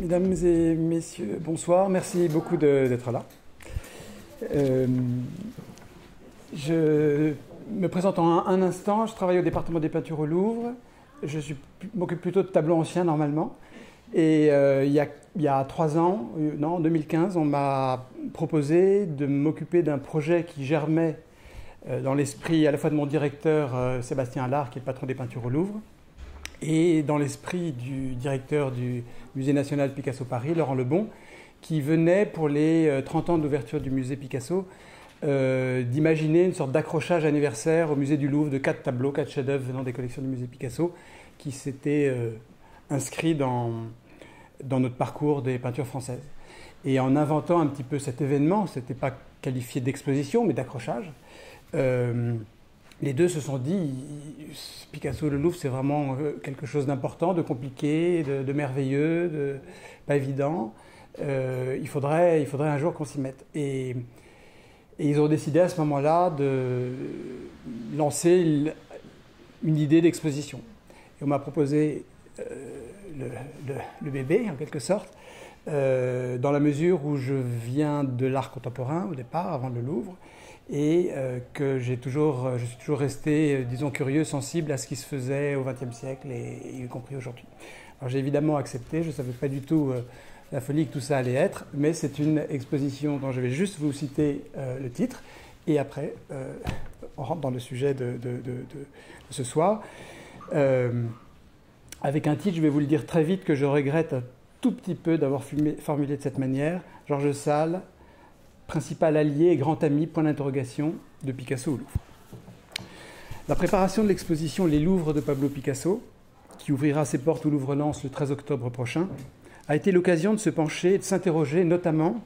Mesdames et messieurs, bonsoir. Merci beaucoup d'être là. Je me présente en un instant. Je travaille au département des peintures au Louvre. Je m'occupe plutôt de tableaux anciens normalement. Et il y a 3 ans, non, en 2015, on m'a proposé de m'occuper d'un projet qui germait dans l'esprit à la fois de mon directeur Sébastien Allard, qui est le patron des peintures au Louvre, et dans l'esprit du directeur du Musée national Picasso Paris, Laurent Lebon, qui venait pour les 30 ans d'ouverture du musée Picasso d'imaginer une sorte d'accrochage anniversaire au musée du Louvre de 4 tableaux, 4 chefs-d'œuvre venant des collections du musée Picasso, qui s'étaient inscrits dans notre parcours des peintures françaises. Et en inventant un petit peu cet événement, ce n'était pas qualifié d'exposition, mais d'accrochage, les deux se sont dit, Picasso et le Louvre, c'est vraiment quelque chose d'important, de compliqué, de merveilleux, de pas évident. Il faudrait un jour qu'on s'y mette. Et ils ont décidé à ce moment-là de lancer une idée d'exposition. Et on m'a proposé le bébé, en quelque sorte, dans la mesure où je viens de l'art contemporain au départ, avant le Louvre, et que je suis toujours resté, disons, curieux, sensible à ce qui se faisait au XXe siècle, et y compris aujourd'hui. Alors j'ai évidemment accepté, je ne savais pas du tout la folie que tout ça allait être, mais c'est une exposition dont je vais juste vous citer le titre, et après on rentre dans le sujet de ce soir. Avec un titre, je vais vous le dire très vite, que je regrette un tout petit peu d'avoir formulé de cette manière. Georges Sale, principal allié et grand ami, point d'interrogation, de Picasso au Louvre. La préparation de l'exposition Les Louvres de Pablo Picasso, qui ouvrira ses portes au Louvre-Lens le 13 octobre prochain, a été l'occasion de se pencher et de s'interroger notamment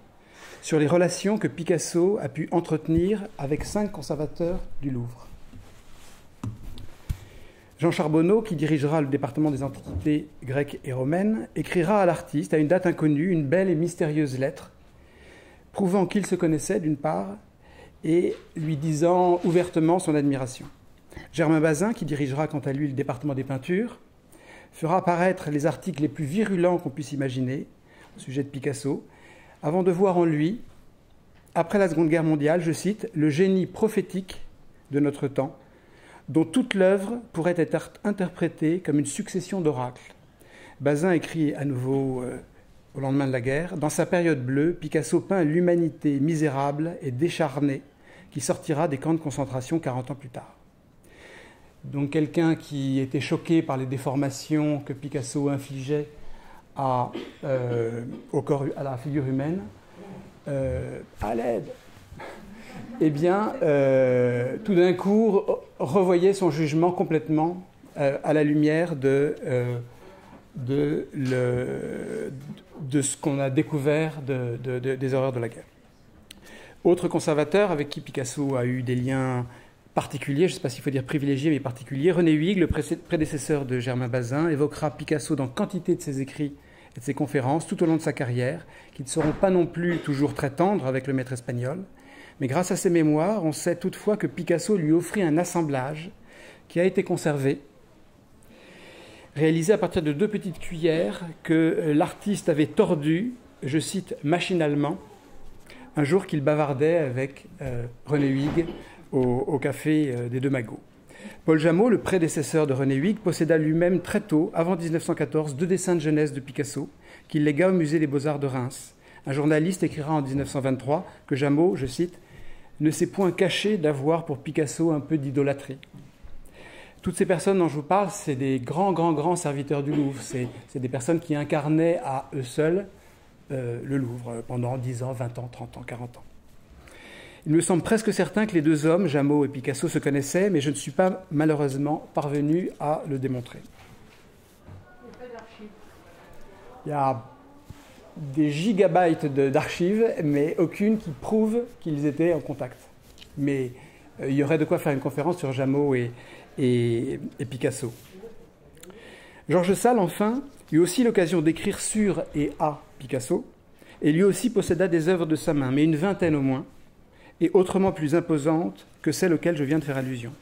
sur les relations que Picasso a pu entretenir avec 5 conservateurs du Louvre. Jean Charbonneau, qui dirigera le département des antiquités grecques et romaines, écrira à l'artiste, à une date inconnue, une belle et mystérieuse lettre, prouvant qu'ils se connaissaient d'une part, et lui disant ouvertement son admiration. Germain Bazin, qui dirigera quant à lui le département des peintures, fera apparaître les articles les plus virulents qu'on puisse imaginer au sujet de Picasso, avant de voir en lui, après la Seconde Guerre mondiale, je cite, « le génie prophétique de notre temps, dont toute l'œuvre pourrait être interprétée comme une succession d'oracles. » Bazin écrit à nouveau au lendemain de la guerre, « Dans sa période bleue, Picasso peint l'humanité misérable et décharnée qui sortira des camps de concentration 40 ans plus tard. » Donc quelqu'un qui était choqué par les déformations que Picasso infligeait à la figure humaine, à l'aide, eh bien, tout d'un coup, revoyait son jugement complètement à la lumière de ce qu'on a découvert des horreurs de la guerre. Autre conservateur avec qui Picasso a eu des liens particuliers, je ne sais pas s'il faut dire privilégiés, mais particuliers, René Huyghe, le prédécesseur de Germain Bazin, évoquera Picasso dans quantité de ses écrits et de ses conférences tout au long de sa carrière, qui ne seront pas non plus toujours très tendres avec le maître espagnol. Mais grâce à ses mémoires, on sait toutefois que Picasso lui offrit un assemblage qui a été conservé, réalisé à partir de 2 petites cuillères que l'artiste avait tordues, je cite, machinalement, un jour qu'il bavardait avec René Huyghe au café des Deux Magots. Paul Jameau, le prédécesseur de René Huyghe, posséda lui-même très tôt, avant 1914, 2 dessins de jeunesse de Picasso qu'il légua au musée des Beaux-Arts de Reims. Un journaliste écrira en 1923 que Jameau, je cite, « ne s'est point caché d'avoir pour Picasso un peu d'idolâtrie ». Toutes ces personnes dont je vous parle, c'est des grands serviteurs du Louvre. C'est des personnes qui incarnaient à eux seuls le Louvre pendant 10 ans, 20 ans, 30 ans, 40 ans. Il me semble presque certain que les 2 hommes, Jameau et Picasso, se connaissaient, mais je ne suis pas malheureusement parvenu à le démontrer. Il y a des gigabytes d'archives, mais aucune qui prouve qu'ils étaient en contact. Mais il y aurait de quoi faire une conférence sur Jameau et Picasso. Georges Sale, enfin, eut aussi l'occasion d'écrire sur et à Picasso, Et lui aussi posséda des œuvres de sa main, mais une vingtaine au moins, et autrement plus imposantes que celles auxquelles je viens de faire allusion.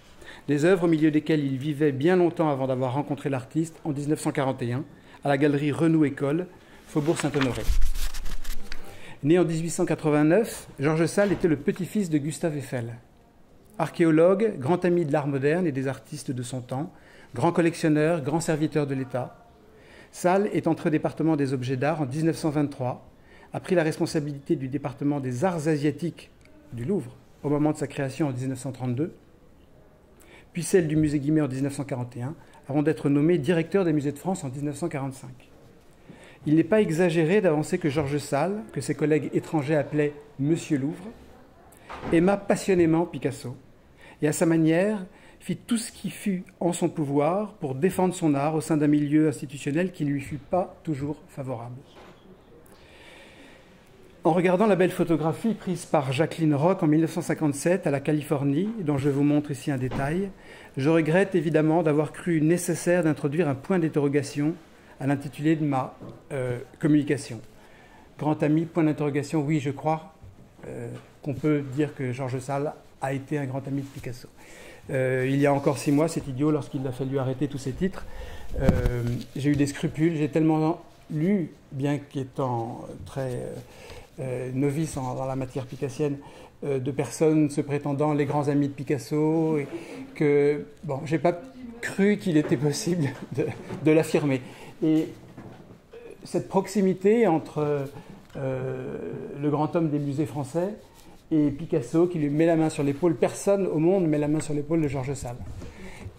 Des œuvres au milieu desquelles il vivait bien longtemps avant d'avoir rencontré l'artiste en 1941, à la galerie Renou École, Faubourg Saint-Honoré. Né en 1889, Georges Sale était le petit-fils de Gustave Eiffel. Archéologue, grand ami de l'art moderne et des artistes de son temps, grand collectionneur, grand serviteur de l'État, Sale est entré au département des objets d'art en 1923, a pris la responsabilité du département des arts asiatiques du Louvre au moment de sa création en 1932, puis celle du musée Guimet en 1941, avant d'être nommé directeur des musées de France en 1945. Il n'est pas exagéré d'avancer que Georges Sale, que ses collègues étrangers appelaient Monsieur Louvre, aima passionnément Picasso et à sa manière fit tout ce qui fut en son pouvoir pour défendre son art au sein d'un milieu institutionnel qui ne lui fut pas toujours favorable. En regardant la belle photographie prise par Jacqueline Roch en 1957 à la Californie, dont je vous montre ici un détail, je regrette évidemment d'avoir cru nécessaire d'introduire un point d'interrogation à l'intitulé de ma communication. Grand ami, point d'interrogation, oui, je crois qu'on peut dire que Georges Sale a été un grand ami de Picasso. Il y a encore 6 mois, c'est idiot, lorsqu'il a fallu arrêter tous ces titres, j'ai eu des scrupules, j'ai tellement lu, bien qu'étant très novice dans la matière picassienne, de personnes se prétendant les grands amis de Picasso, et que, bon, j'ai pas cru qu'il était possible de l'affirmer. Et cette proximité entre le grand homme des musées français et Picasso, qui lui met la main sur l'épaule, personne au monde ne met la main sur l'épaule de Georges Sale.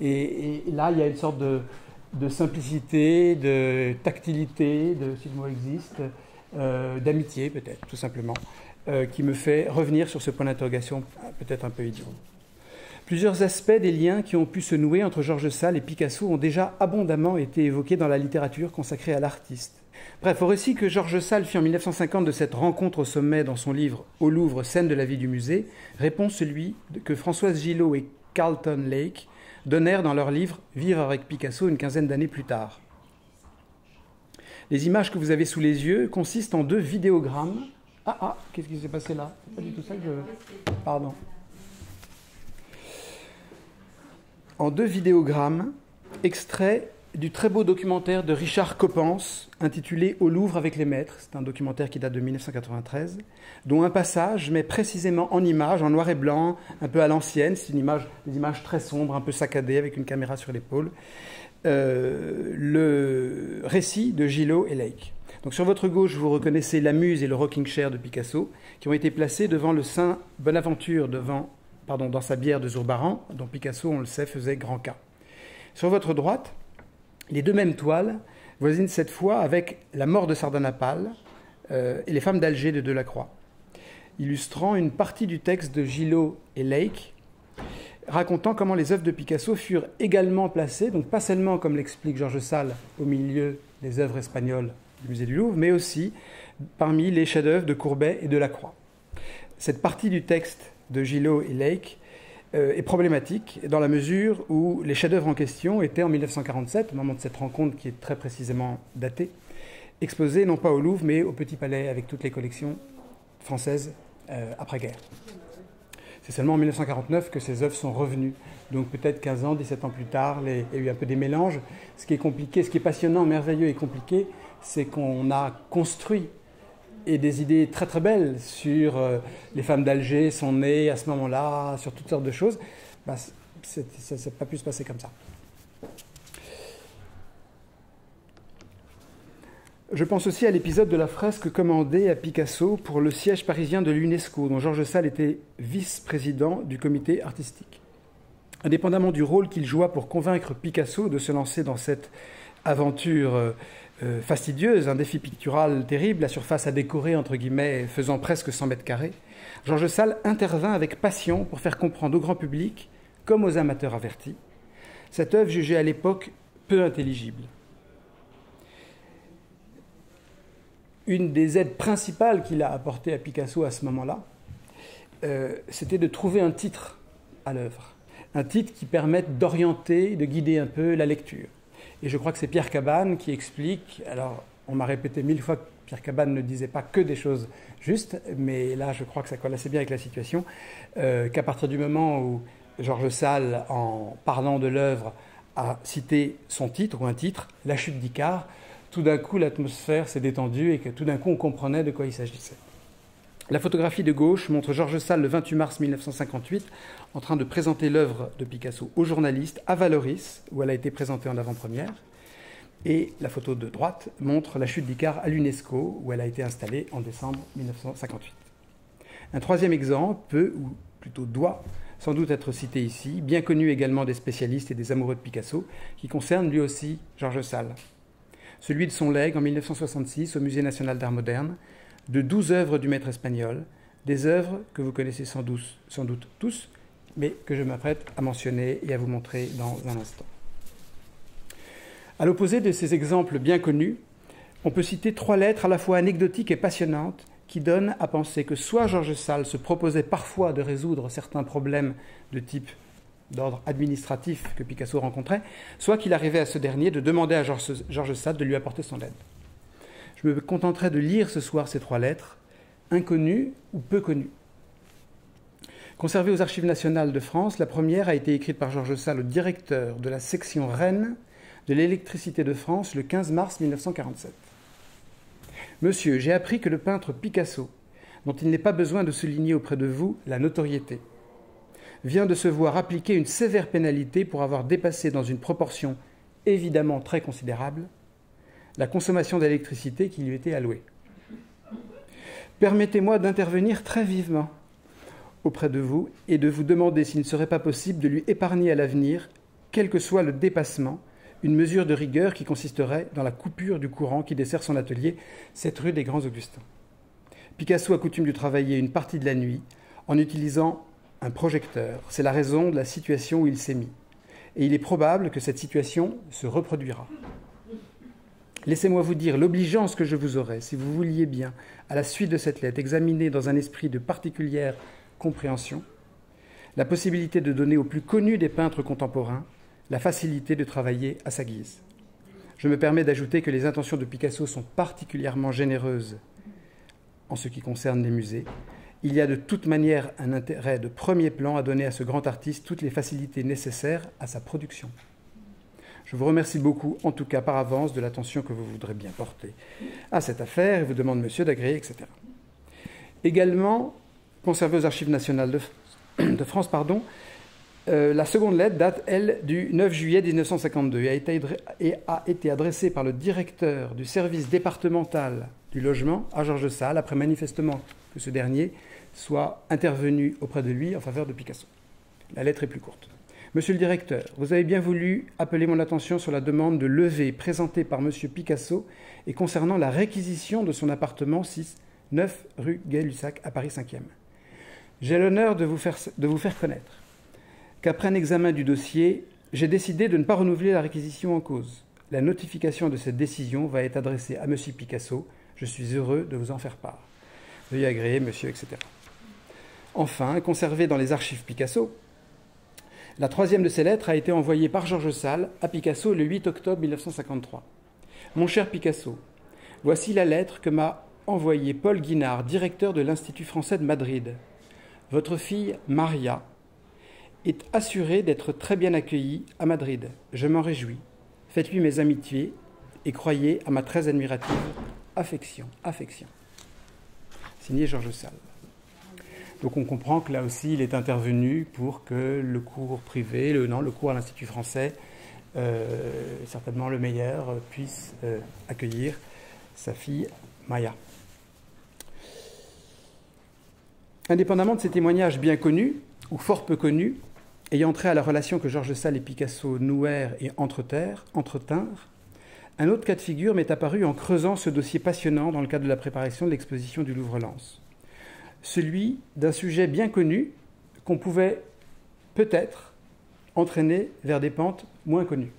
Et là, il y a une sorte de simplicité, de tactilité, si le mot existe, d'amitié peut-être, tout simplement, qui me fait revenir sur ce point d'interrogation peut-être un peu idiot. Plusieurs aspects des liens qui ont pu se nouer entre Georges Sale et Picasso ont déjà abondamment été évoqués dans la littérature consacrée à l'artiste. Bref, au récit que Georges Sale fit en 1950 de cette rencontre au sommet dans son livre « Au Louvre, scène de la vie du musée », répond celui que Françoise Gillot et Carlton Lake donnèrent dans leur livre « Vivre avec Picasso » une quinzaine d'années plus tard. Les images que vous avez sous les yeux consistent en 2 vidéogrammes. Qu'est-ce qui s'est passé là? C'est pas du tout ça que je... Pardon. En 2 vidéogrammes, extraits du très beau documentaire de Richard Coppens, intitulé « Au Louvre avec les maîtres ». C'est un documentaire qui date de 1993, dont un passage met précisément en image, en noir et blanc, un peu à l'ancienne. C'est des images très sombres, un peu saccadées, avec une caméra sur l'épaule. Le récit de Gillot et Lake. Donc sur votre gauche, vous reconnaissez la Muse et le rocking chair de Picasso, qui ont été placés devant le Saint Bonaventure, dans sa bière de Zurbaran, dont Picasso, on le sait, faisait grand cas. Sur votre droite, les 2 mêmes toiles voisinent cette fois avec La mort de Sardanapale et Les femmes d'Alger de Delacroix, illustrant une partie du texte de Gillot et Lake, racontant comment les œuvres de Picasso furent également placées, donc pas seulement, comme l'explique Georges Sale, au milieu des œuvres espagnoles du musée du Louvre, mais aussi parmi les chefs-d'œuvre de Courbet et Delacroix. Cette partie du texte de Gillot et Lake est problématique dans la mesure où les chefs-d'œuvre en question étaient en 1947, au moment de cette rencontre qui est très précisément datée, exposés non pas au Louvre mais au Petit Palais avec toutes les collections françaises après-guerre. C'est seulement en 1949 que ces œuvres sont revenues. Donc peut-être 15 ans, 17 ans plus tard, il y a eu un peu des mélanges. Ce qui est compliqué, ce qui est passionnant, merveilleux et compliqué, c'est qu'on a construit et des idées très très belles sur les femmes d'Alger sont nées à ce moment-là, sur toutes sortes de choses. Ça n'a pas pu se passer comme ça. Je pense aussi à l'épisode de la fresque commandée à Picasso pour le siège parisien de l'UNESCO, dont Georges Sale était vice-président du comité artistique. Indépendamment du rôle qu'il joua pour convaincre Picasso de se lancer dans cette aventure fastidieuse, un défi pictural terrible, la surface à décorer, entre guillemets, faisant presque 100 mètres carrés, Georges Sale intervint avec passion pour faire comprendre au grand public, comme aux amateurs avertis, cette œuvre jugée à l'époque peu intelligible. Une des aides principales qu'il a apportées à Picasso à ce moment-là, c'était de trouver un titre à l'œuvre. Un titre qui permette d'orienter, de guider un peu la lecture. Et je crois que c'est Pierre Cabane qui explique, alors on m'a répété 1000 fois que Pierre Cabane ne disait pas que des choses justes, mais là, je crois que ça colle assez bien avec la situation, qu'à partir du moment où Georges Sale, en parlant de l'œuvre, a cité son titre ou un titre, La chute d'Icare, tout d'un coup, l'atmosphère s'est détendue et que tout d'un coup, on comprenait de quoi il s'agissait. La photographie de gauche montre Georges Sale le 28 mars 1958 en train de présenter l'œuvre de Picasso aux journalistes à Vallauris, où elle a été présentée en avant-première. Et la photo de droite montre la chute d'Icare à l'UNESCO, où elle a été installée en décembre 1958. Un troisième exemple peut, ou plutôt doit, sans doute être cité ici, bien connu également des spécialistes et des amoureux de Picasso, qui concerne lui aussi Georges Sale. Celui de son legs en 1966 au Musée national d'art moderne, de 12 œuvres du maître espagnol, des œuvres que vous connaissez sans doute tous, mais que je m'apprête à mentionner et à vous montrer dans un instant. À l'opposé de ces exemples bien connus, on peut citer 3 lettres à la fois anecdotiques et passionnantes qui donnent à penser que soit Georges Sale se proposait parfois de résoudre certains problèmes de type d'ordre administratif que Picasso rencontrait, soit qu'il arrivait à ce dernier de demander à Georges Sale de lui apporter son aide. Je me contenterai de lire ce soir ces 3 lettres, inconnues ou peu connues. Conservée aux Archives nationales de France, la première a été écrite par Georges Sale au directeur de la section Rennes de l'électricité de France le 15 mars 1947. Monsieur, j'ai appris que le peintre Picasso, dont il n'est pas besoin de souligner auprès de vous la notoriété, vient de se voir appliquer une sévère pénalité pour avoir dépassé dans une proportion évidemment très considérable la consommation d'électricité qui lui était allouée. Permettez-moi d'intervenir très vivement auprès de vous et de vous demander s'il ne serait pas possible de lui épargner à l'avenir, quel que soit le dépassement, une mesure de rigueur qui consisterait dans la coupure du courant qui dessert son atelier, cette rue des Grands Augustins. Picasso a coutume de travailler une partie de la nuit en utilisant un projecteur. C'est la raison de la situation où il s'est mis. Et il est probable que cette situation se reproduira. Laissez-moi vous dire l'obligeance que je vous aurais, si vous vouliez bien, à la suite de cette lettre, examiner dans un esprit de particulière compréhension la possibilité de donner au plus connu des peintres contemporains la facilité de travailler à sa guise. Je me permets d'ajouter que les intentions de Picasso sont particulièrement généreuses en ce qui concerne les musées. Il y a de toute manière un intérêt de premier plan à donner à ce grand artiste toutes les facilités nécessaires à sa production. Je vous remercie beaucoup, en tout cas par avance, de l'attention que vous voudrez bien porter à cette affaire et vous demande, monsieur, d'agréer, etc. Également, conservée aux Archives nationales de France, la seconde lettre date, elle, du 9 juillet 1952 et a été adressée par le directeur du service départemental du logement à Georges Sale, après manifestement que ce dernier soit intervenu auprès de lui en faveur de Picasso. La lettre est plus courte. Monsieur le directeur, vous avez bien voulu appeler mon attention sur la demande de levée présentée par monsieur Picasso et concernant la réquisition de son appartement 6, 9 rue Gay-Lussac à Paris 5e. J'ai l'honneur de vous faire connaître qu'après un examen du dossier, j'ai décidé de ne pas renouveler la réquisition en cause. La notification de cette décision va être adressée à monsieur Picasso. Je suis heureux de vous en faire part. Veuillez agréer, monsieur, etc. Enfin, conservée dans les archives Picasso, la troisième de ces lettres a été envoyée par Georges Sale à Picasso le 8 octobre 1953. Mon cher Picasso, voici la lettre que m'a envoyée Paul Guinard, directeur de l'Institut français de Madrid. Votre fille, Maria, est assurée d'être très bien accueillie à Madrid. Je m'en réjouis. Faites-lui mes amitiés et croyez à ma très admirative affection. Signé Georges Sale. Donc on comprend que là aussi, il est intervenu pour que le cours privé, le cours à l'Institut français, certainement le meilleur, puisse accueillir sa fille Maya. Indépendamment de ces témoignages bien connus, ou fort peu connus, ayant trait à la relation que Georges Sale et Picasso nouèrent et entretinrent, un autre cas de figure m'est apparu en creusant ce dossier passionnant dans le cadre de la préparation de l'exposition du Louvre-Lens. Celui d'un sujet bien connu qu'on pouvait peut-être entraîner vers des pentes moins connues.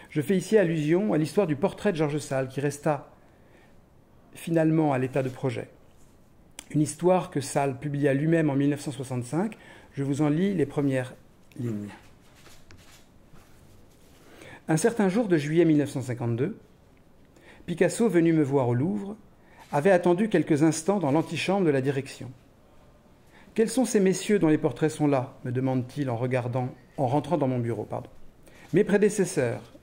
Je fais ici allusion à l'histoire du portrait de Georges Sale qui resta finalement à l'état de projet. Une histoire que Sale publia lui-même en 1965. Je vous en lis les premières lignes. Un certain jour de juillet 1952, Picasso, venu me voir au Louvre, avait attendu quelques instants dans l'antichambre de la direction. « Quels sont ces messieurs dont les portraits sont là ?» me demande-t-il en rentrant dans mon bureau. Mes prédécesseurs.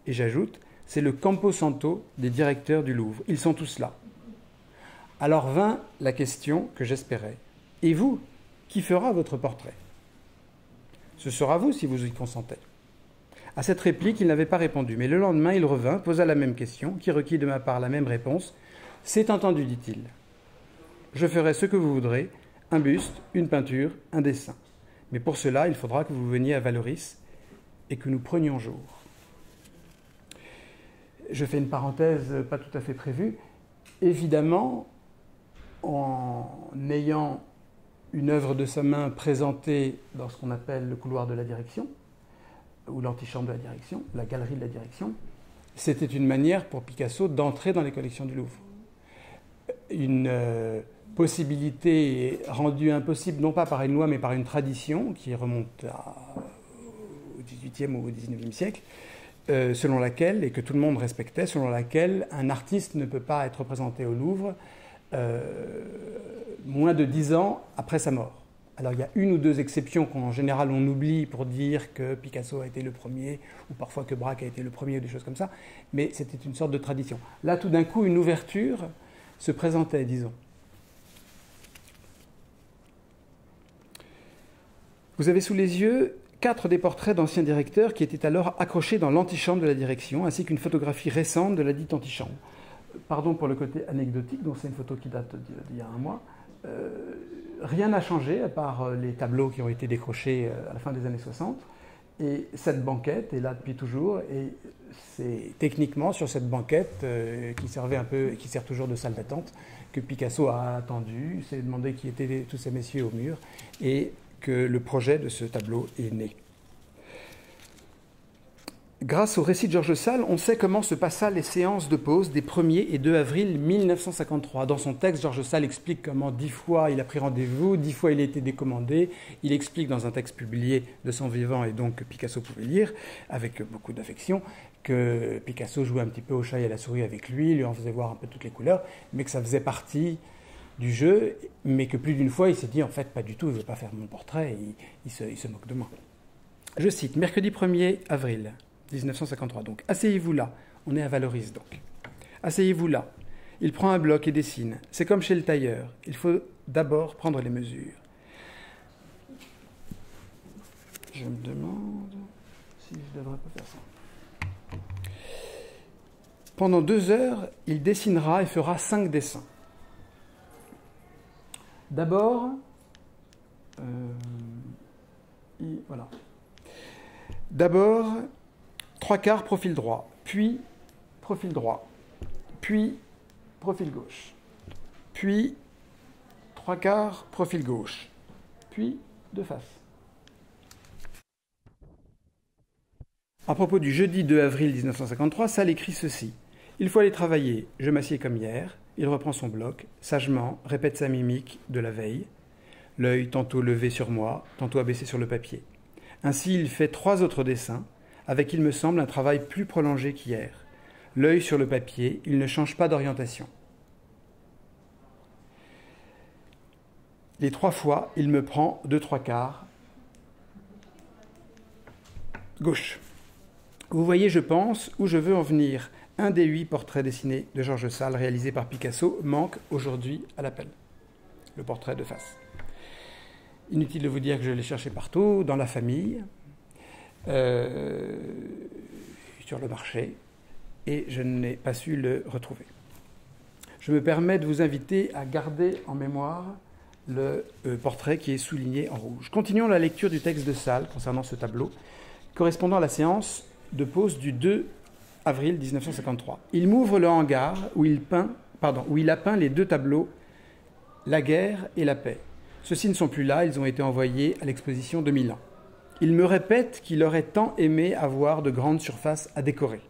Et j'ajoute, c'est le Campo Santo des directeurs du Louvre. Ils sont tous là. Alors vint la question que j'espérais. Et vous, qui fera votre portrait ? Ce sera vous si vous y consentez. À cette réplique, il n'avait pas répondu, mais le lendemain, il revint, posa la même question, qui requit de ma part la même réponse. C'est entendu, dit-il. Je ferai ce que vous voudrez, un buste, une peinture, un dessin. Mais pour cela, il faudra que vous veniez à Vallauris et que nous prenions jour. Je fais une parenthèse pas tout à fait prévue. Évidemment, en ayant une œuvre de sa main présentée dans ce qu'on appelle le couloir de la direction, ou l'antichambre de la direction, la galerie de la direction, c'était une manière pour Picasso d'entrer dans les collections du Louvre. Une possibilité rendue impossible, non pas par une loi, mais par une tradition qui remonte au XVIIIe ou au XIXe siècle, selon laquelle, et que tout le monde respectait, selon laquelle un artiste ne peut pas être représenté au Louvre moins de 10 ans après sa mort. Alors il y a une ou deux exceptions qu'en général on oublie pour dire que Picasso a été le premier, ou parfois que Braque a été le premier, ou des choses comme ça, mais c'était une sorte de tradition. Là, tout d'un coup, une ouverture se présentait, disons. Vous avez sous les yeux 4 des portraits d'anciens directeurs qui étaient alors accrochés dans l'antichambre de la direction, ainsi qu'une photographie récente de la dite antichambre. Pardon pour le côté anecdotique, donc c'est une photo qui date d'il y a un mois. Rien n'a changé, à part les tableaux qui ont été décrochés à la fin des années 60. Et cette banquette est là depuis toujours. Et c'est techniquement sur cette banquette qui servait un peu, qui sert toujours de salle d'attente, que Picasso a attendu, s'est demandé qui étaient tous ces messieurs au mur, et que le projet de ce tableau est né. Grâce au récit de Georges Sale, on sait comment se passa les séances de pause des 1er et 2 avril 1953. Dans son texte, Georges Sale explique comment 10 fois il a pris rendez-vous, 10 fois il a été décommandé. Il explique dans un texte publié de son vivant, et donc que Picasso pouvait lire, avec beaucoup d'affection, que Picasso jouait un petit peu au chat et à la souris avec lui en faisait voir un peu toutes les couleurs, mais que ça faisait partie du jeu, mais que plus d'une fois il s'est dit en fait pas du tout, il ne veut pas faire mon portrait, il se moque de moi. Je cite, mercredi 1er avril 1953, donc. Asseyez-vous là. On est à Vallauris, donc. Asseyez-vous là. Il prend un bloc et dessine. C'est comme chez le tailleur. Il faut d'abord prendre les mesures. Je me demande si je devrais pas faire ça. Pendant 2 heures, il dessinera et fera 5 dessins. D'abord, voilà. D'abord, 3/4 profil droit, puis profil droit, puis profil gauche, puis 3/4 profil gauche, puis de face. À propos du jeudi 2 avril 1953, Sale écrit ceci. « Il faut aller travailler, je m'assieds comme hier. » Il reprend son bloc, sagement, répète sa mimique de la veille, l'œil tantôt levé sur moi, tantôt abaissé sur le papier. Ainsi, il fait 3 autres dessins, avec, il me semble, un travail plus prolongé qu'hier. L'œil sur le papier, il ne change pas d'orientation. Les 3 fois, il me prend 2/3 gauche. Vous voyez, je pense, où je veux en venir. Un des 8 portraits dessinés de Georges Sale réalisés par Picasso manque aujourd'hui à l'appel. Le portrait de face. Inutile de vous dire que je l'ai cherché partout, dans la famille, sur le marché, et je n'ai pas su le retrouver. Je me permets de vous inviter à garder en mémoire le portrait qui est souligné en rouge. Continuons la lecture du texte de Sale concernant ce tableau, correspondant à la séance de pause du 2 avril 1953. Il m'ouvre le hangar où il a peint les 2 tableaux, La guerre et la paix. Ceux-ci ne sont plus là, ils ont été envoyés à l'exposition de Milan. Il me répète qu'il aurait tant aimé avoir de grandes surfaces à décorer.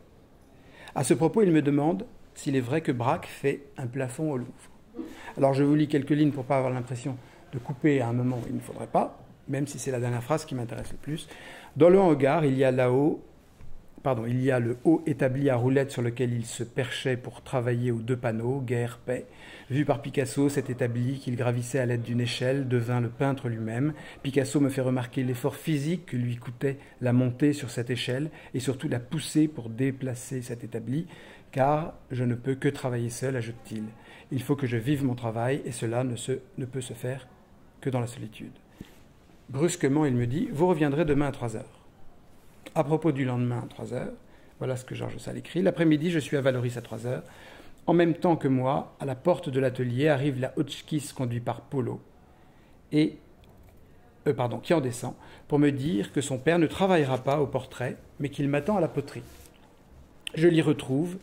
À ce propos, il me demande s'il est vrai que Braque fait un plafond au Louvre. Alors je vous lis quelques lignes pour ne pas avoir l'impression de couper à un moment où il ne faudrait pas, même si c'est la dernière phrase qui m'intéresse le plus. Dans le hangar, il y a là-haut il y a le haut établi à roulettes sur lequel il se perchait pour travailler aux deux panneaux, guerre, paix. Vu par Picasso, cet établi qu'il gravissait à l'aide d'une échelle devint le peintre lui-même. Picasso me fait remarquer l'effort physique que lui coûtait la montée sur cette échelle et surtout la poussée pour déplacer cet établi, car je ne peux que travailler seul, ajoute-t-il. Il faut que je vive mon travail et cela ne peut se faire que dans la solitude. Brusquement, il me dit « Vous reviendrez demain à 3 heures ». À propos du lendemain à 3 heures, voilà ce que Georges Sale écrit. L'après-midi, je suis à Vallauris à 3 heures. En même temps que moi, à la porte de l'atelier, arrive la Hotchkiss conduite par Polo, qui en descend, pour me dire que son père ne travaillera pas au portrait, mais qu'il m'attend à la poterie. Je l'y retrouve,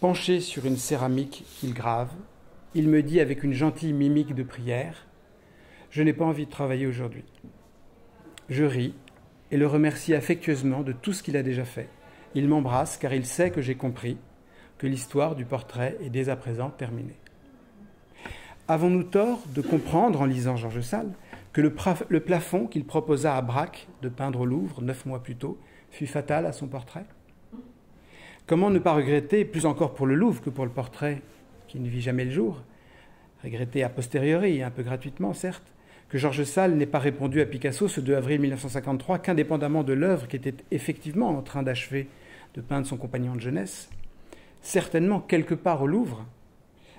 penché sur une céramique qu'il grave. Il me dit avec une gentille mimique de prière « Je n'ai pas envie de travailler aujourd'hui ». Je ris et le remercie affectueusement de tout ce qu'il a déjà fait. Il m'embrasse car il sait que j'ai compris que l'histoire du portrait est dès à présent terminée. Avons-nous tort de comprendre, en lisant Georges Sale, que le plafond qu'il proposa à Braque de peindre au Louvre 9 mois plus tôt fut fatal à son portrait ? Comment ne pas regretter, plus encore pour le Louvre que pour le portrait qui ne vit jamais le jour, regretter a posteriori, un peu gratuitement certes, que Georges Sale n'ait pas répondu à Picasso ce 2 avril 1953 qu'indépendamment de l'œuvre qui était effectivement en train d'achever de peindre son compagnon de jeunesse, certainement quelque part au Louvre,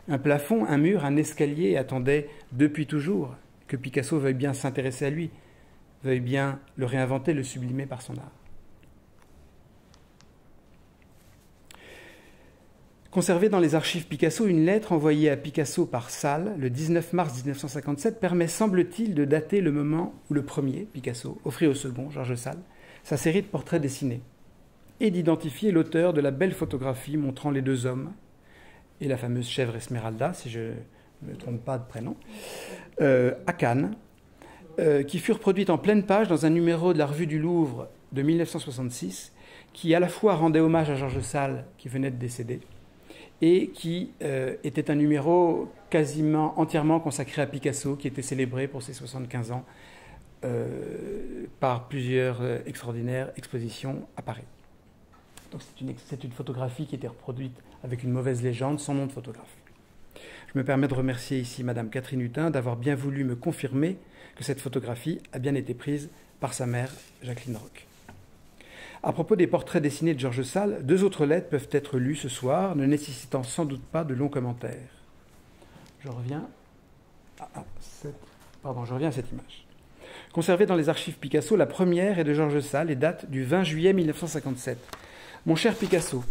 un plafond, un mur, un escalier attendaient depuis toujours que Picasso veuille bien s'intéresser à lui, veuille bien le réinventer, le sublimer par son art. Conservée dans les archives Picasso, une lettre envoyée à Picasso par Sale le 19 mars 1957 permet, semble-t-il, de dater le moment où le premier, Picasso, offrit au second, Georges Sale, sa série de portraits dessinés et d'identifier l'auteur de la belle photographie montrant les deux hommes et la fameuse chèvre Esmeralda, si je ne me trompe pas de prénom, à Cannes, qui furent produites en pleine page dans un numéro de la Revue du Louvre de 1966, qui à la fois rendait hommage à Georges Sale, qui venait de décéder, et qui était un numéro quasiment entièrement consacré à Picasso, qui était célébré pour ses 75 ans par plusieurs extraordinaires expositions à Paris. Donc c'est une photographie qui était reproduite avec une mauvaise légende, sans nom de photographe. Je me permets de remercier ici Madame Catherine Hutin d'avoir bien voulu me confirmer que cette photographie a bien été prise par sa mère, Jacqueline Roch. À propos des portraits dessinés de Georges Sale, 2 autres lettres peuvent être lues ce soir, ne nécessitant sans doute pas de longs commentaires. Je reviens à cette image. Conservée dans les archives Picasso, la première est de Georges Sale et date du 20 juillet 1957. Mon cher Picasso,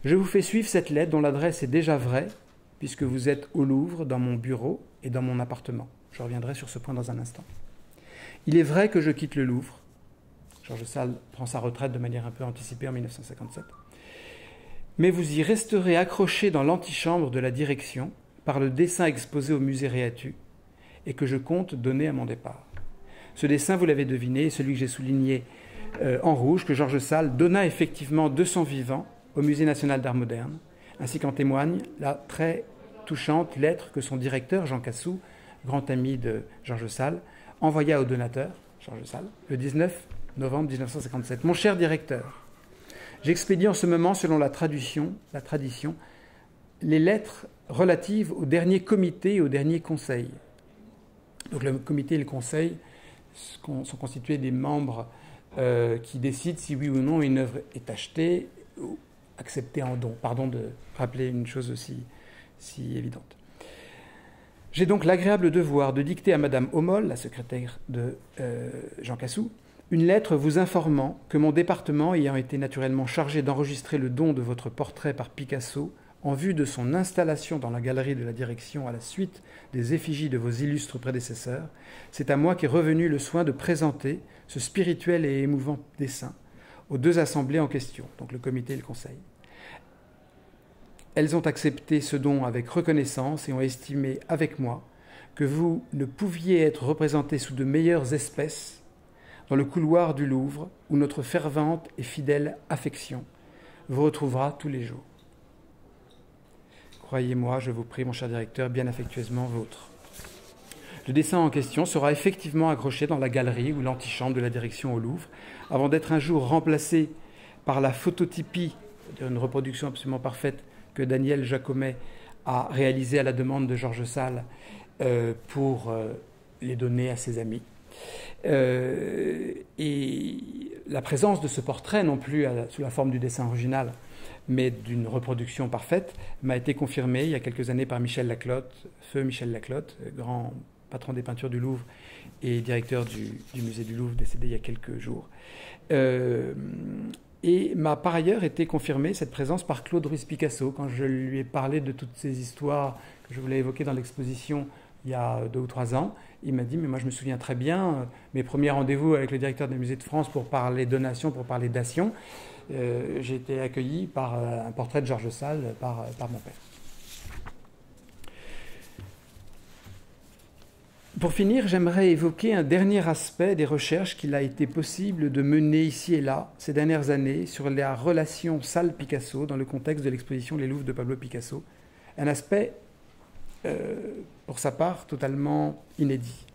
je vous fais suivre cette lettre dont l'adresse est déjà vraie, puisque vous êtes au Louvre, dans mon bureau et dans mon appartement. Je reviendrai sur ce point dans un instant. Il est vrai que je quitte le Louvre. Georges Sale prend sa retraite de manière un peu anticipée en 1957. Mais vous y resterez accroché dans l'antichambre de la direction par le dessin exposé au musée Réatu et que je compte donner à mon départ. Ce dessin, vous l'avez deviné, est celui que j'ai souligné en rouge, que Georges Sale donna effectivement de son vivant au Musée national d'art moderne, ainsi qu'en témoigne la très touchante lettre que son directeur, Jean Cassou, grand ami de Georges Sale, envoya au donateur, Georges Sale, le 19 novembre 1957. Mon cher directeur, j'expédie en ce moment, selon la tradition, les lettres relatives au dernier comité et au dernier conseil. Donc le comité et le conseil sont constitués des membres qui décident si oui ou non une œuvre est achetée ou acceptée en don. Pardon de rappeler une chose aussi si évidente. J'ai donc l'agréable devoir de dicter à Madame Homol, la secrétaire de Jean Cassou, une lettre vous informant que mon département, ayant été naturellement chargé d'enregistrer le don de votre portrait par Picasso en vue de son installation dans la galerie de la direction à la suite des effigies de vos illustres prédécesseurs, c'est à moi qu'est revenu le soin de présenter ce spirituel et émouvant dessin aux 2 assemblées en question, donc le comité et le conseil. Elles ont accepté ce don avec reconnaissance et ont estimé avec moi que vous ne pouviez être représenté sous de meilleures espèces dans le couloir du Louvre où notre fervente et fidèle affection vous retrouvera tous les jours. Croyez-moi, je vous prie, mon cher directeur, bien affectueusement vôtre. Le dessin en question sera effectivement accroché dans la galerie ou l'antichambre de la direction au Louvre, avant d'être un jour remplacé par la phototypie, une reproduction absolument parfaite que Daniel Jacomet a réalisée à la demande de Georges Sale pour les donner à ses amis. Et la présence de ce portrait, non plus sous la forme du dessin original, mais d'une reproduction parfaite, m'a été confirmée il y a quelques années par Michel Laclotte, feu Michel Laclotte, grand patron des peintures du Louvre et directeur du musée du Louvre, décédé il y a quelques jours. Et m'a par ailleurs été confirmée cette présence par Claude Ruiz Picasso, quand je lui ai parlé de toutes ces histoires que je voulais évoquer dans l'exposition il y a 2 ou 3 ans. Il m'a dit, mais moi je me souviens très bien, mes premiers rendez-vous avec le directeur des musées de France pour parler donation, pour parler dation, j'ai été accueilli par un portrait de Georges Sale par mon père. Pour finir, j'aimerais évoquer un dernier aspect des recherches qu'il a été possible de mener ici et là ces dernières années sur la relation Sale-Picasso dans le contexte de l'exposition Les Louvres de Pablo Picasso. Un aspect, pour sa part, totalement inédit.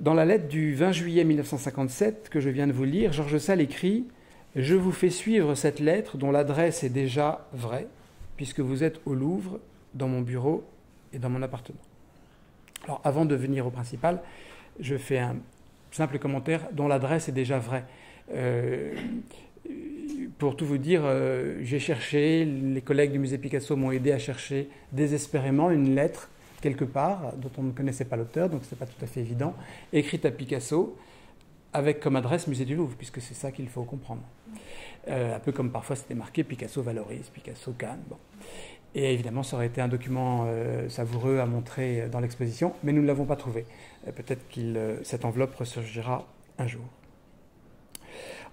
Dans la lettre du 20 juillet 1957 que je viens de vous lire, Georges Sale écrit « Je vous fais suivre cette lettre dont l'adresse est déjà vraie, puisque vous êtes au Louvre, dans mon bureau et dans mon appartement. » Alors, avant de venir au principal, je fais un simple commentaire dont l'adresse est déjà vraie. Pour tout vous dire, j'ai cherché, les collègues du musée Picasso m'ont aidé à chercher désespérément une lettre quelque part, dont on ne connaissait pas l'auteur, donc ce n'est pas tout à fait évident, écrite à Picasso, avec comme adresse musée du Louvre, puisque c'est ça qu'il faut comprendre. Un peu comme parfois c'était marqué Picasso Valoris, Picasso Cannes. Bon. Et évidemment, ça aurait été un document savoureux à montrer dans l'exposition, mais nous ne l'avons pas trouvé. Peut-être que cette enveloppe ressurgira un jour.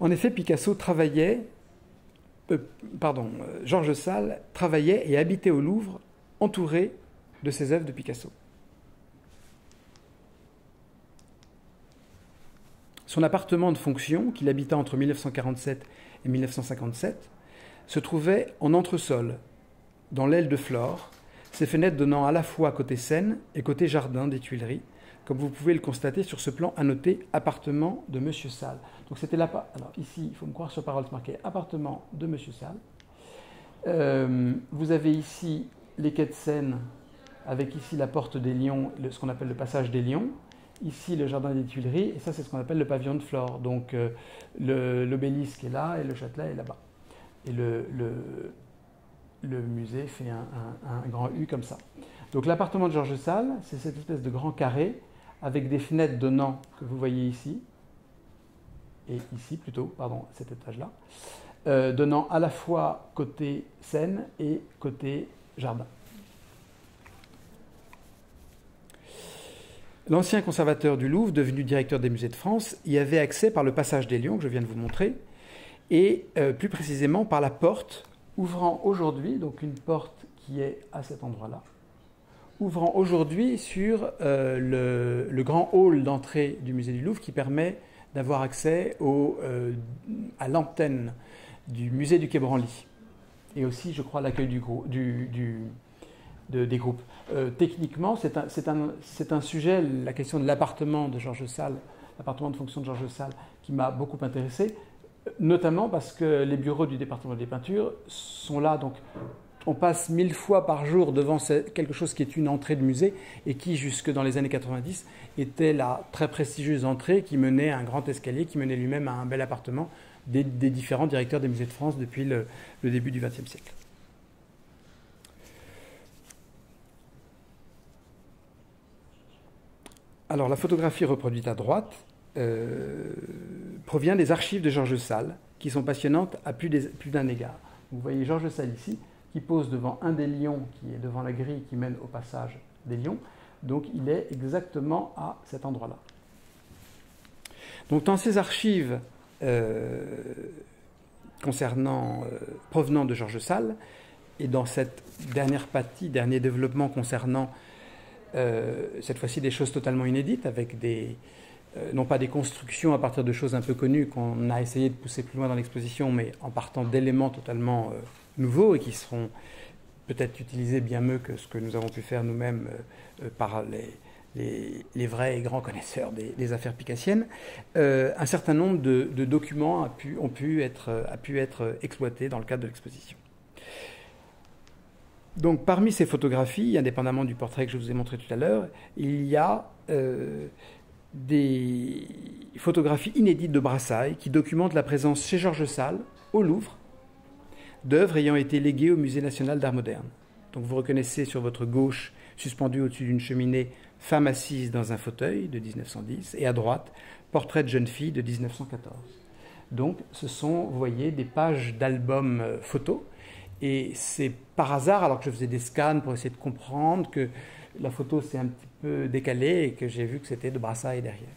En effet, Georges Sale travaillait et habitait au Louvre, entouré de ses œuvres de Picasso. Son appartement de fonction, qu'il habita entre 1947 et 1957, se trouvait en entresol, dans l'aile de Flore, ses fenêtres donnant à la fois côté Seine et côté jardin des Tuileries, comme vous pouvez le constater sur ce plan annoté « Appartement de Monsieur Sale ». Donc c'était là. Alors ici, il faut me croire sur parole, c'est marqué « Appartement de Monsieur Sale ». Vous avez ici les quais de Seine, avec ici la porte des Lions, ce qu'on appelle le passage des Lions. Ici le jardin des Tuileries, et ça c'est ce qu'on appelle le pavillon de Flore. Donc l'obélisque est là et le Châtelet est là-bas. Et le musée fait un grand U comme ça. Donc l'appartement de Georges Sale, c'est cette espèce de grand carré avec des fenêtres donnant, que vous voyez ici, et ici plutôt, pardon, cet étage-là, donnant à la fois côté Seine et côté jardin. L'ancien conservateur du Louvre, devenu directeur des musées de France, y avait accès par le passage des Lions, que je viens de vous montrer, et plus précisément par la porte ouvrant aujourd'hui, donc une porte qui est à cet endroit-là, ouvrant aujourd'hui sur le grand hall d'entrée du musée du Louvre qui permet d'avoir accès à l'antenne du musée du Quai Branly et aussi, je crois, l'accueil des groupes. Techniquement, c'est un sujet, la question de l'appartement de Georges Sale, l'appartement de fonction de Georges Sale, qui m'a beaucoup intéressé, notamment parce que les bureaux du département des peintures sont là, donc on passe 1000 fois par jour devant quelque chose qui est une entrée de musée et qui, jusque dans les années 90, était la très prestigieuse entrée qui menait à un grand escalier, qui menait lui-même à un bel appartement des différents directeurs des musées de France depuis le début du XXe siècle. Alors, la photographie reproduite à droite provient des archives de Georges Sale, qui sont passionnantes à plus d'un égard. Vous voyez Georges Sale ici, qui pose devant un des lions, qui est devant la grille qui mène au passage des lions. Donc, il est exactement à cet endroit-là. Donc, dans ces archives provenant de Georges Sale, et dans cette dernière partie, dernier développement concernant cette fois-ci des choses totalement inédites, avec non pas des constructions à partir de choses un peu connues qu'on a essayé de pousser plus loin dans l'exposition, mais en partant d'éléments totalement nouveaux et qui seront peut-être utilisés bien mieux que ce que nous avons pu faire nous-mêmes par les vrais et grands connaisseurs des affaires picassiennes, un certain nombre de documents a pu être exploités dans le cadre de l'exposition. Donc parmi ces photographies, indépendamment du portrait que je vous ai montré tout à l'heure, il y a des photographies inédites de Brassailles qui documentent la présence chez Georges Sale, au Louvre, d'œuvres ayant été léguées au Musée national d'art moderne. Donc vous reconnaissez sur votre gauche, suspendue au-dessus d'une cheminée, Femme assise dans un fauteuil de 1910, et à droite, Portrait de jeune fille de 1914. Donc ce sont, vous voyez, des pages d'albums photos, et c'est par hasard, alors que je faisais des scans pour essayer de comprendre, que la photo s'est un petit peu décalée et que j'ai vu que c'était de Brassailles derrière.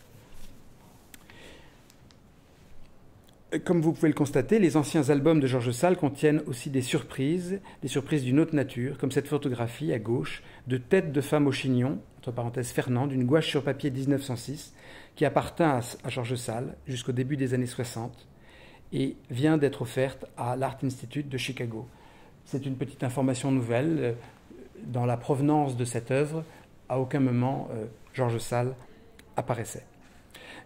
Comme vous pouvez le constater, les anciens albums de Georges Sale contiennent aussi des surprises d'une autre nature, comme cette photographie à gauche de Tête de femme au chignon, entre parenthèses Fernand, d'une gouache sur papier 1906, qui appartint à Georges Sale jusqu'au début des années 60 et vient d'être offerte à l'Art Institute de Chicago. C'est une petite information nouvelle. Dans la provenance de cette œuvre, à aucun moment Georges Sale apparaissait.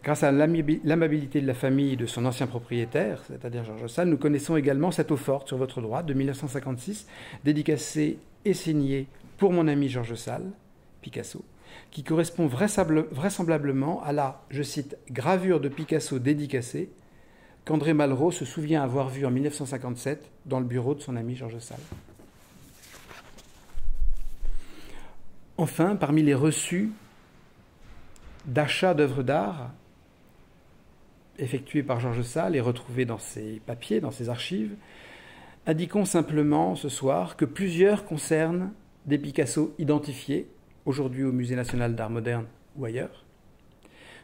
Grâce à l'amabilité de la famille de son ancien propriétaire, c'est-à-dire Georges Sale, nous connaissons également cette eau-forte sur votre droite de 1956, dédicacée et signée pour mon ami Georges Sale, Picasso, qui correspond vraisemblablement à la, je cite, gravure de Picasso dédicacée qu'André Malraux se souvient avoir vue en 1957 dans le bureau de son ami Georges Sale. Enfin, parmi les reçus d'achat d'œuvres d'art effectués par Georges Sale et retrouvés dans ses papiers, dans ses archives, indiquons simplement ce soir que plusieurs concernent des Picasso identifiés, aujourd'hui au Musée national d'art moderne ou ailleurs,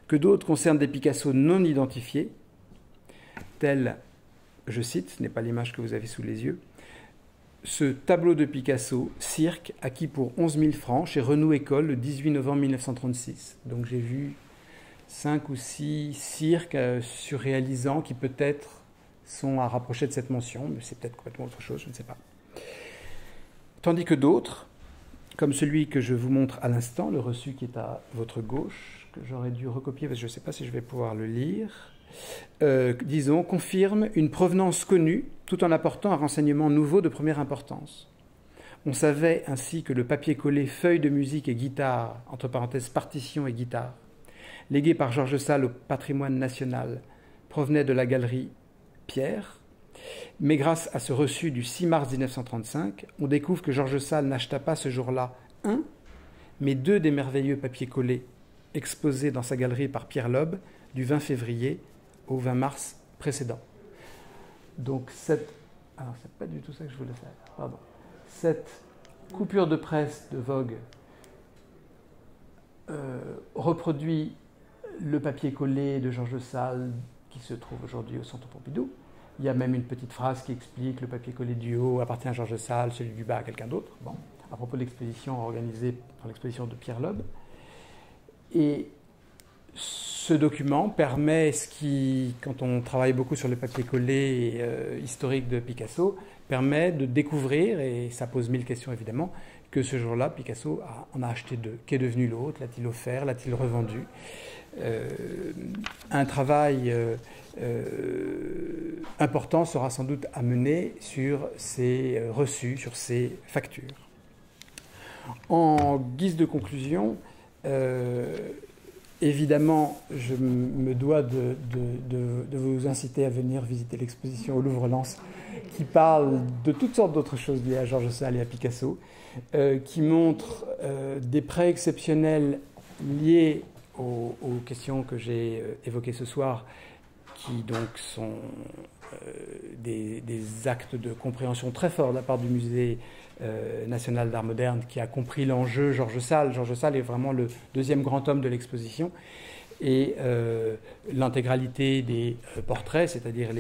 que d'autres concernent des Picasso non identifiés, tels, je cite, ce n'est pas l'image que vous avez sous les yeux, ce tableau de Picasso, Cirque, acquis pour 11 000 francs chez Renaud École le 18 novembre 1936. Donc j'ai vu 5 ou 6 cirques surréalisants qui peut-être sont à rapprocher de cette mention, mais c'est peut-être complètement autre chose, je ne sais pas. Tandis que d'autres, comme celui que je vous montre à l'instant, le reçu qui est à votre gauche, que j'aurais dû recopier parce que je ne sais pas si je vais pouvoir le lire, disons, confirme une provenance connue tout en apportant un renseignement nouveau de première importance. On savait ainsi que le papier collé feuilles de musique et guitare, entre parenthèses partition et guitare, légué par Georges Sale au patrimoine national, provenait de la galerie Pierre, mais grâce à ce reçu du 6 mars 1935, on découvre que Georges Sale n'acheta pas ce jour-là un, mais deux des merveilleux papiers collés exposés dans sa galerie par Pierre Loeb du 20 février au 20 mars précédent. Donc alors c'est pas du tout ça que je voulais faire, pardon. Cette coupure de presse de Vogue reproduit le papier collé de Georges Sale qui se trouve aujourd'hui au Centre Pompidou. Il y a même une petite phrase qui explique le papier collé du haut appartient à Georges Sale, celui du bas à quelqu'un d'autre. Bon, à propos de l'exposition organisée dans l'exposition de Pierre Loeb. Et ce document permet ce qui, quand on travaille beaucoup sur le papier collé historique de Picasso, permet de découvrir, et ça pose 1000 questions évidemment, que ce jour-là, Picasso en a acheté deux. Qu'est devenu l'autre? L'a-t-il offert? L'a-t-il revendu? Un travail important sera sans doute à mener sur ces reçus, sur ces factures. En guise de conclusion, évidemment, je me dois de vous inciter à venir visiter l'exposition au Louvre-Lens qui parle de toutes sortes d'autres choses liées à Georges Sale et à Picasso, qui montre des prêts exceptionnels liés aux questions que j'ai évoquées ce soir, qui donc sont des actes de compréhension très forts de la part du Musée national d'art moderne qui a compris l'enjeu Georges Sale. Georges Sale est vraiment le deuxième grand homme de l'exposition. Et l'intégralité des portraits, c'est-à-dire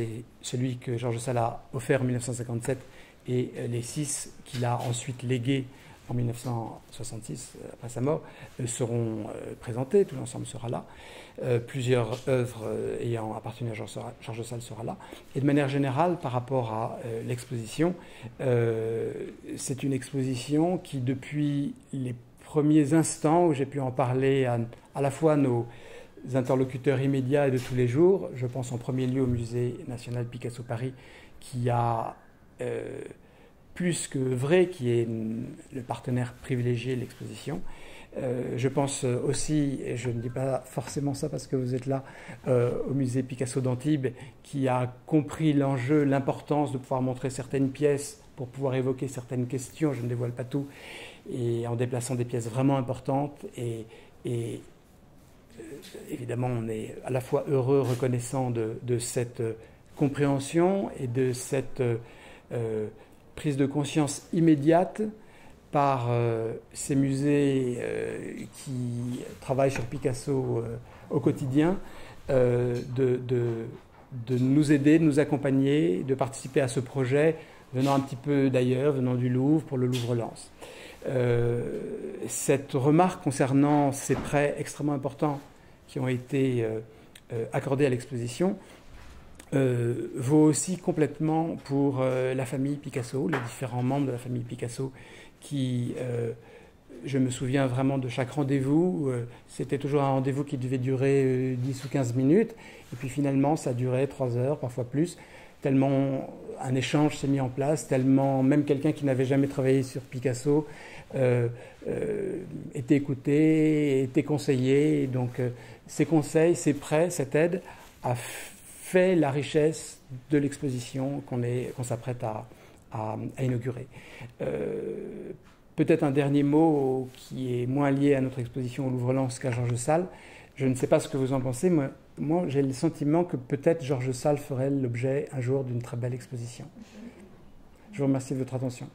celui que Georges Sale a offert en 1957 et les 6 qu'il a ensuite légués en 1966, après sa mort, seront présentés, tout l'ensemble sera là. Plusieurs œuvres ayant appartenu à Georges Sale sera là. Et de manière générale, par rapport à l'exposition, c'est une exposition qui, depuis les premiers instants où j'ai pu en parler à la fois à nos interlocuteurs immédiats et de tous les jours. Je pense en premier lieu au Musée national Picasso Paris, qui a plus que vrai, qui est le partenaire privilégié de l'exposition. Je pense aussi, et je ne dis pas forcément ça parce que vous êtes là, au musée Picasso d'Antibes, qui a compris l'enjeu, l'importance de pouvoir montrer certaines pièces pour pouvoir évoquer certaines questions, je ne dévoile pas tout, et en déplaçant des pièces vraiment importantes. Et évidemment, on est à la fois heureux, reconnaissant de cette compréhension et de cette prise de conscience immédiate par ces musées qui travaillent sur Picasso au quotidien, de nous aider, de nous accompagner, de participer à ce projet, venant un petit peu d'ailleurs, venant du Louvre, pour le Louvre-Lens. Cette remarque concernant ces prêts extrêmement importants qui ont été accordés à l'exposition vaut aussi complètement pour la famille Picasso, les différents membres de la famille Picasso qui, je me souviens vraiment de chaque rendez-vous, c'était toujours un rendez-vous qui devait durer 10 ou 15 minutes, et puis finalement ça durait 3 heures, parfois plus, tellement un échange s'est mis en place, tellement même quelqu'un qui n'avait jamais travaillé sur Picasso était écouté, était conseillé, et donc ces conseils, ces prêts, cette aide a fait la richesse de l'exposition qu'on s'apprête à inaugurer. Peut-être un dernier mot qui est moins lié à notre exposition au Louvre-Lens qu'à Georges Sall. Je ne sais pas ce que vous en pensez. Moi j'ai le sentiment que peut-être Georges Sall ferait l'objet un jour d'une très belle exposition. Je vous remercie de votre attention.